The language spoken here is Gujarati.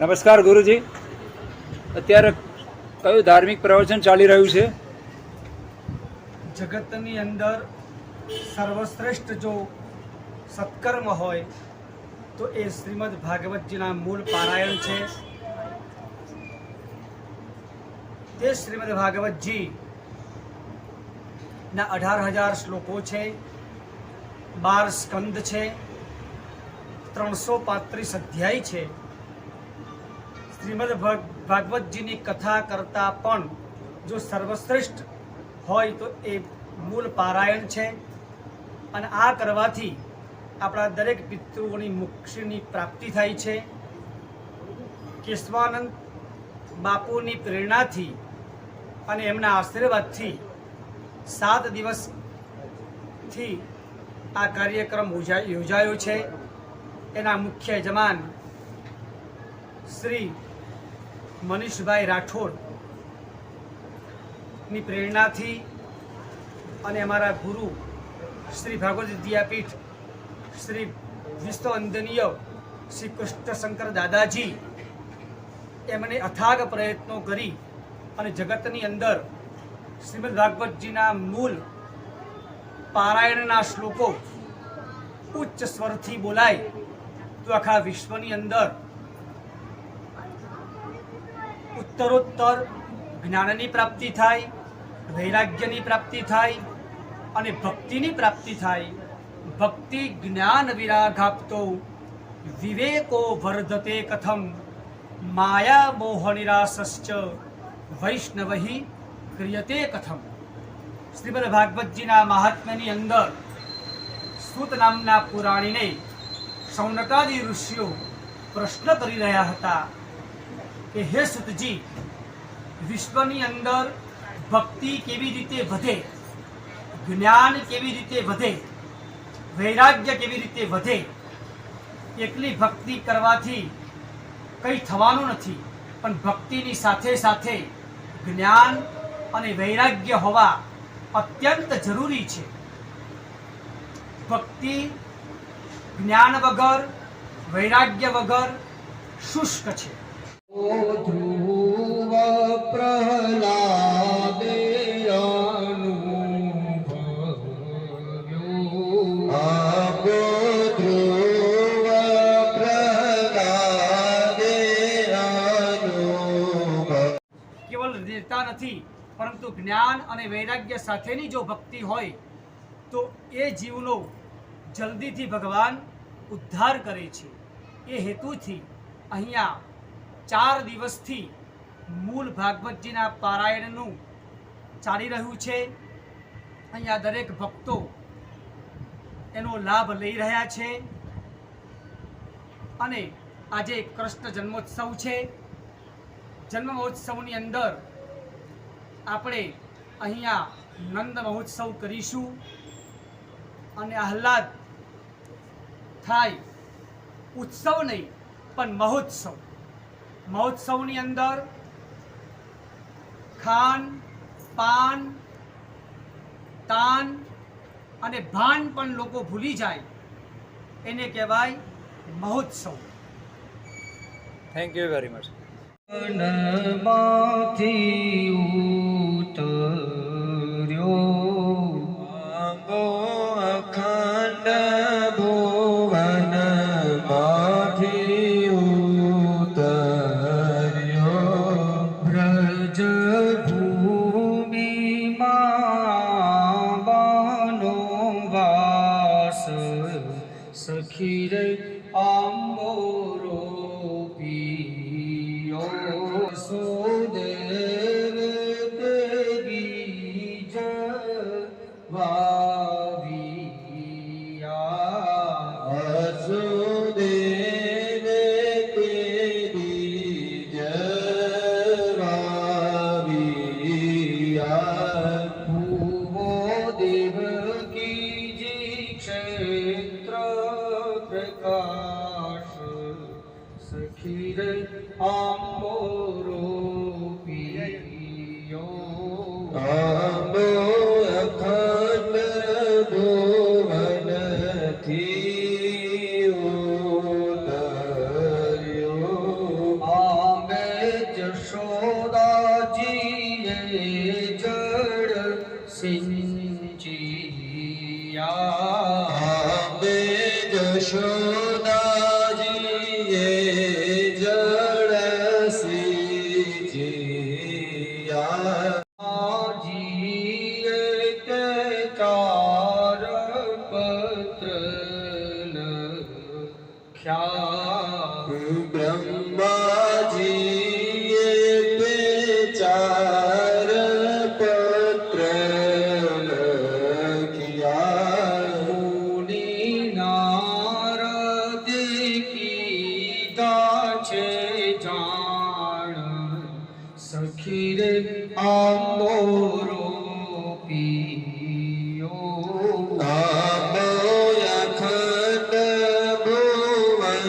નમસ્કાર ગુરુજી, અત્યારે કયું ધાર્મિક પ્રવચન ચાલી રહ્યું છે? જગતની અંદર સર્વશ્રેષ્ઠ જો સત્કર્મ હોય તો એ શ્રીમદ ભાગવતજીના મૂળ પારાયણ છે. તે શ્રીમદ ભાગવતજી ના 18,000 શ્લોકો છે, 12 સ્કંદ છે, 335 અધ્યાય છે. શ્રીમદ ભાગવતજીની કથા કરતા પણ જો સર્વશ્રેષ્ઠ હોય તો એ મૂળ પારાયણ છે. અને આ કરવાથી આપણા દરેક પિતૃઓની મોક્ષની પ્રાપ્તિ થાય છે. કેશવાનંદ બાપુની પ્રેરણાથી અને એમના આશીર્વાદથી 7 દિવસથી આ કાર્યક્રમ યોજાયો છે. એના મુખ્ય યજમાન શ્રી મનીષભાઈ રાઠોડની પ્રેરણાથી અને અમારા ગુરુ શ્રી ભાગવત વિદ્યાપીઠ શ્રી વિશ્વવંદનીય શ્રી કૃષ્ણશંકર દાદાજી એમણે અથાગ પ્રયત્નો કરી અને જગતની અંદર શ્રીમદ ભાગવતજીના મૂળ પારાયણના શ્લોકો ઉચ્ચ સ્વરથી બોલાય તો આખા વિશ્વની અંદર ઉત્તરોત્તર જ્ઞાનની પ્રાપ્તિ થાય, વૈરાગ્યની પ્રાપ્તિ થાય અને ભક્તિની પ્રાપ્તિ થાય. ભક્તિ જ્ઞાન વિરાગાપ્તો વિવેકો વર્ધતે કથમ માયા મોહ નિરાસશ્ચ વૈષ્ણવહી ક્રિયતે કથમ. શ્રીમદ ભાગવતજીના મહાત્મ્યની અંદર સૂત નામના પુરાણીને સૌનકાદી ઋષિઓ પ્રશ્ન કરી રહ્યા હતા કે હે સૂતજી, વિશ્વની અંદર ભક્તિ કેવી રીતે વધે, જ્ઞાન કેવી રીતે વધે, વૈરાગ્ય કેવી રીતે વધે? એકલી ભક્તિ કરવાથી કંઈ થવાનું નથી, પણ ભક્તિની સાથે સાથે જ્ઞાન અને વૈરાગ્ય હોવા અત્યંત જરૂરી છે. ભક્તિ જ્ઞાન વગર, વૈરાગ્ય વગર શુષ્ક છે. ધ્રુવ પ્રહલાદે કેવલ દેવતા નથી, પરંતુ જ્ઞાન અને વૈરાગ્ય સાથેની જો ભક્તિ હોય તો એ જીવનો જલ્દીથી ભગવાન ઉદ્ધાર કરે છે. એ હેતુથી અહીંયા 4 દિવસથી મૂળ ભાગવતજીના પારાયણનું ચાલી રહ્યું છે. અહીંયા દરેક ભક્તો એનો લાભ લઈ રહ્યા છે. અને આજે કૃષ્ણ જન્મોત્સવ છે. જન્મ મહોત્સવની અંદર આપણે અહીંયા નંદ મહોત્સવ કરીશું અને આહલાદ થાય. ઉત્સવ નહીં પણ મહોત્સવ. મહોત્સવની અંદર ખાન પાન તાન અને ભાન પણ લોકો ભૂલી જાય, એને કહેવાય મહોત્સવ. Thank you very much. માંથી ઉતર્યો આંબો અખંડ ભુવન માંથી ઉતર્યો વ્રજ ભૂમિમાં બાનો વાસ સખી રે આંબો રોપી સુદેવ તે બીજ વાવિયા સુદેવ તે બીજ વાવિયા ભૂવો દેવકીજી ક્ષેત્ર પ્રકાશ સખી રે આંબો રોપિયો આંબો અખંડ ભુવનથી ઉતર્યો બ્રહ્માજીએ તે 4 પત્ર લખ્યા. મુનિ નારદે કીધા છે જાણ, સખી રે આંબોરો પીયો. આંબો અખંડ ભુવનથી